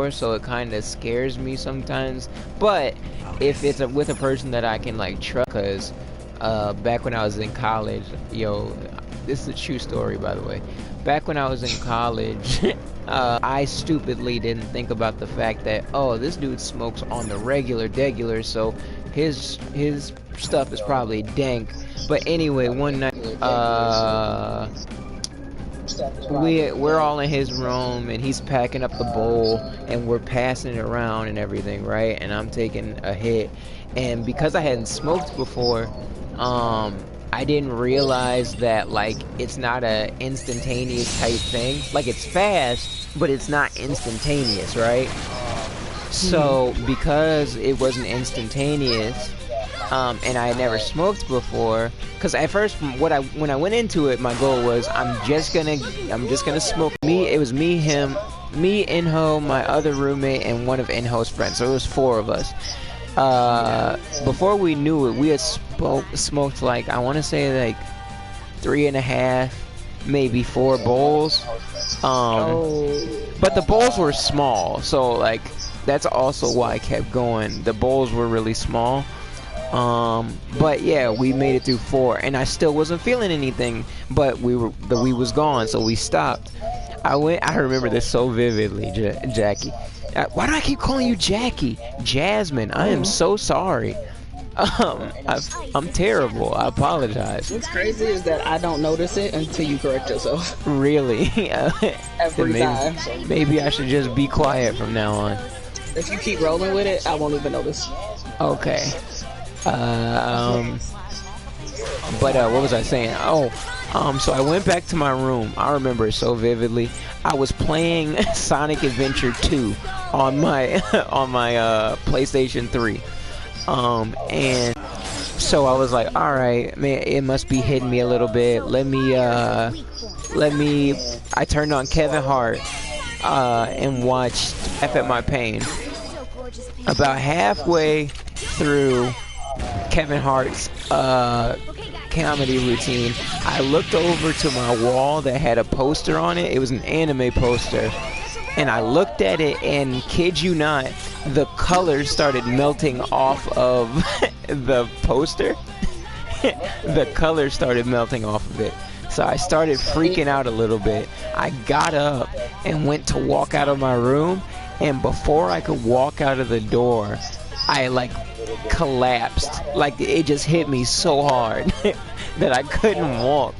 before, so it kind of scares me sometimes. But if it's with a person that I can like trust, cause back when I was in college, yo, this is a true story by the way. Back when I was in college, I stupidly didn't think about the fact that, oh, this dude smokes on the regular, so his stuff is probably dank. But anyway, one night, we're all in his room and he's packing up the bowl and we're passing it around and everything, right? And I'm taking a hit, and because I hadn't smoked before, I didn't realize that like it's not a instantaneous type thing. Like it's fast, but it's not instantaneous, right? So because it wasn't instantaneous, and I had never smoked before, because at first when I went into it, my goal was I'm just gonna smoke. It was me, him, me, Inho, my other roommate, and one of Inho's friends. So it was 4 of us. Before we knew it, we had smoked like, I want to say like 3.5, maybe 4 bowls. But the bowls were small, so like that's also why I kept going. The bowls were really small. But yeah, we made it through 4, and I still wasn't feeling anything. But the weed was gone, so we stopped. I remember this so vividly, Jackie. Why do I keep calling you Jackie? Jasmine, I am so sorry. I'm terrible. I apologize. What's crazy is that I don't notice it until you correct yourself. Really? Every time. Maybe I should just be quiet from now on. If you keep rolling with it, I won't even notice. Okay. But what was I saying? So I went back to my room. I remember it so vividly. I was playing Sonic Adventure 2 on my PlayStation 3. And so I was like, all right, man, it must be hitting me a little bit. I turned on Kevin Hart and watched Laugh at My Pain. About halfway through Kevin Hart's comedy routine, I looked over to my wall that had a poster on it. It was an anime poster, and I looked at it, and kid you not, the colors started melting off of the poster. The colors started melting off of it. So I started freaking out a little bit. I got up and went to walk out of my room, and before I could walk out of the door, I like collapsed. Like it just hit me so hard that I couldn't walk,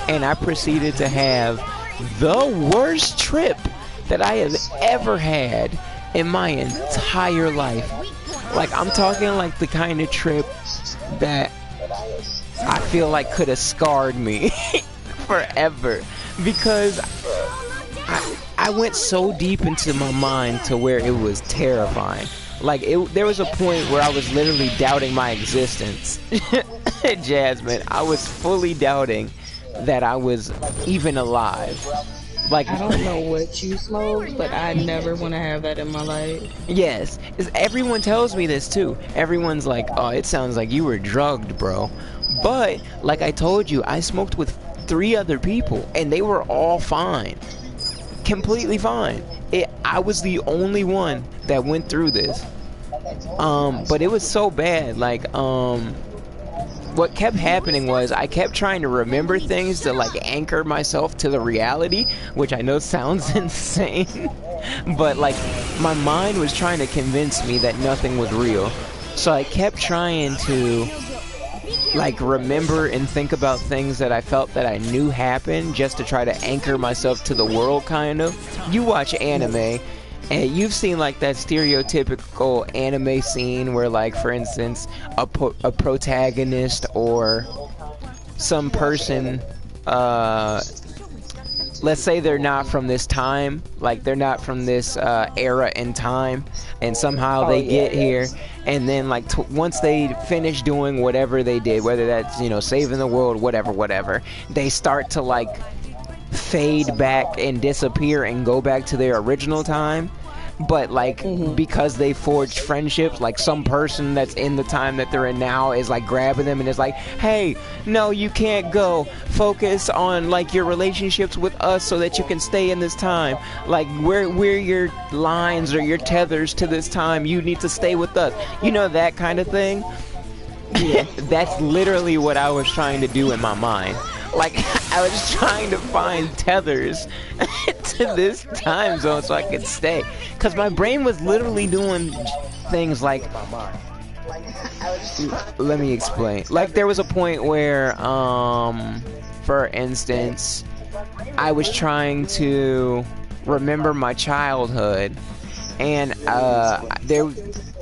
and I proceeded to have the worst trip that I have ever had in my entire life. Like I'm talking like the kind of trip that I feel like could have scarred me forever, because I went so deep into my mind to where it was terrifying. Like there was a point where I was literally doubting my existence. Jasmine, I was fully doubting that I was even alive. Like I don't know what you smoke, but I never want to have that in my life. Yes, everyone tells me this too. Everyone's like, "Oh, it sounds like you were drugged, bro." But like I told you, I smoked with 3 other people, and they were all fine, completely fine. I was the only one that went through this. But it was so bad. Like what kept happening was I kept trying to remember things to like anchor myself to the reality, which I know sounds insane, but like my mind was trying to convince me that nothing was real. So I kept trying to like remember and think about things that I felt that I knew happened, just to try to anchor myself to the world, kind of. You watch anime, and you've seen like that stereotypical anime scene where, like, for instance, a protagonist or some person, let's say they're not from this time, like they're not from this era in time, and somehow they get here, and then like once they finish doing whatever they did, whether that's, you know, saving the world, whatever, they start to like fade back and disappear and go back to their original time. but like because they forged friendships, like some person that's in the time that they're in now is like grabbing them and is like, hey, no, you can't go, focus on like your relationships with us so that you can stay in this time, like we're your lines or your tethers to this time, you need to stay with us, you know, that kind of thing. Yeah. That's literally what I was trying to do in my mind. Like, I was trying to find tethers to this time zone so I could stay. Because my brain was literally doing things like... Let me explain. Like, there was a point where, for instance, I was trying to remember my childhood. And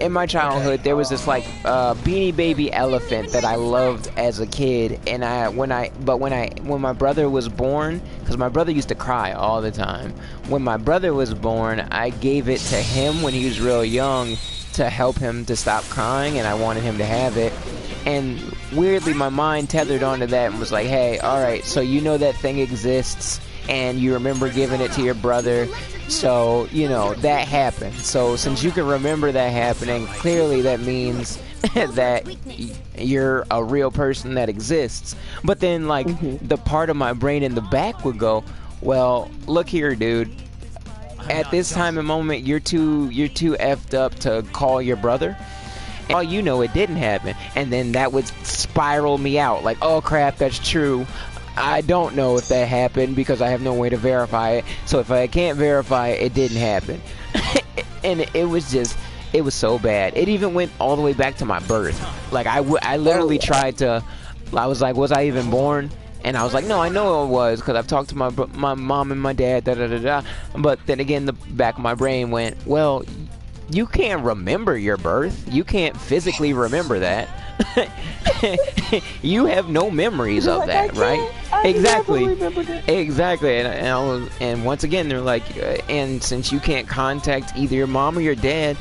in my childhood, there was this like Beanie Baby elephant that I loved as a kid, and when my brother was born, because my brother used to cry all the time. When my brother was born, I gave it to him when he was real young to help him to stop crying, and I wanted him to have it. And weirdly, my mind tethered onto that and was like, hey, all right, so you know that thing exists, and you remember giving it to your brother. So, you know, that happened. So, since you can remember that happening, clearly that means that you're a real person that exists. But then, like, the part of my brain in the back would go, well, look here, dude. At this time and moment, you're too effed up to call your brother. And all you know, it didn't happen. And then that would spiral me out. Like, oh, crap, that's true. I don't know if that happened because I have no way to verify it. So if I can't verify it, it didn't happen. And it was so bad. It even went all the way back to my birth. Like, I literally tried to, I was like, was I even born? And I was like, no, I know I was, because I've talked to my mom and my dad, da-da-da-da. But then again, the back of my brain went, well, you can't remember your birth. You can't physically remember that. You have no memories of that, right? Exactly. And once again, they're like, and since you can't contact either your mom or your dad,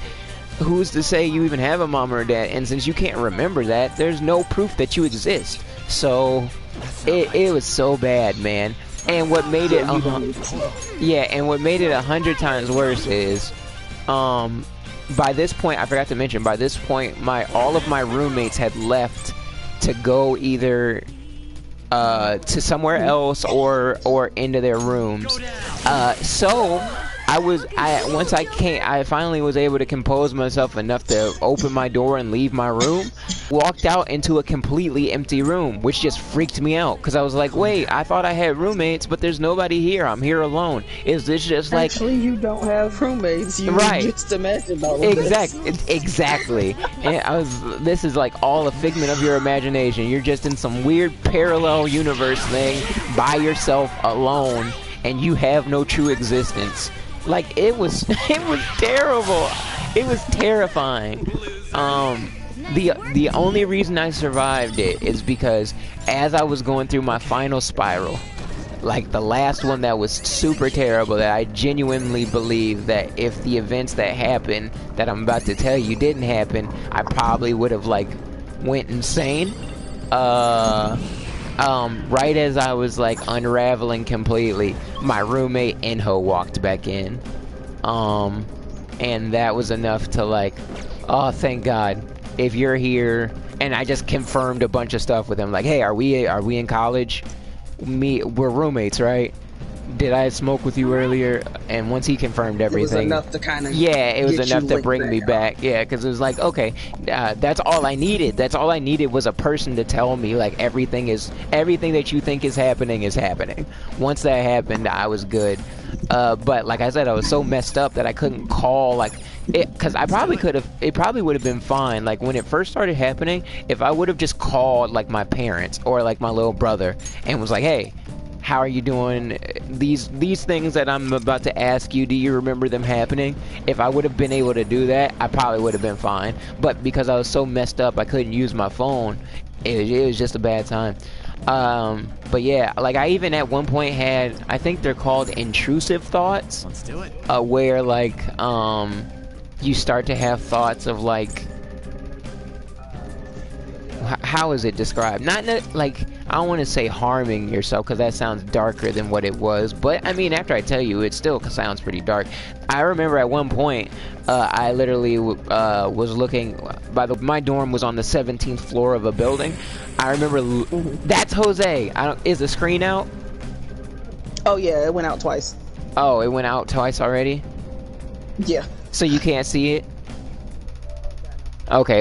who's to say you even have a mom or a dad? And since you can't remember that, there's no proof that you exist. So it was so bad, man. And what made it, and what made it 100 times worse is, by this point, I forgot to mention, by this point, all of my roommates had left to go either to somewhere else or into their rooms. So I finally was able to compose myself enough to open my door and leave my room. Walked out into a completely empty room, which just freaked me out, because I was like, wait, I thought I had roommates, but there's nobody here. I'm here alone. Is this just like... Actually, you don't have roommates. You just imagined all of this. Exactly. And this is like all a figment of your imagination. You're just in some weird parallel universe thing by yourself alone, and you have no true existence. Like, it was terrible. It was terrifying. The only reason I survived it is because as I was going through my final spiral, like the last one that was super terrible, that I genuinely believe that if the events that happened that I'm about to tell you didn't happen, I probably would have like went insane. Right as I was like unraveling completely, my roommate Inho walked back in. And that was enough to like, oh, thank God. If you're here, and I just confirmed a bunch of stuff with him, like, hey, are we in college? We're roommates, right? Did I smoke with you earlier? And once he confirmed everything, it was enough to kind of it was enough to bring me back. Yeah, because it was like, okay, that's all I needed. That's all I needed was a person to tell me like everything that you think is happening. Once that happened, I was good. But like I said, I was so messed up that I couldn't call like it, because I probably could have. It probably would have been fine. Like when it first started happening, if I would have just called like my parents or like my little brother and was like, hey, how are you doing? These things that I'm about to ask you, do you remember them happening? If I would have been able to do that, I probably would have been fine. But because I was so messed up, I couldn't use my phone. It was just a bad time. But yeah, like I even at one point had, I think they're called intrusive thoughts. Let's do it. Where like, you start to have thoughts of like, how is it described? Not like, I don't want to say harming yourself because that sounds darker than what it was. But I mean, after I tell you, it still sounds pretty dark. I remember at one point, I literally was looking. My dorm was on the 17th floor of a building. I remember that's Jose. Is the screen out? Oh yeah, it went out twice. Oh, it went out twice already. Yeah. So you can't see it. Okay.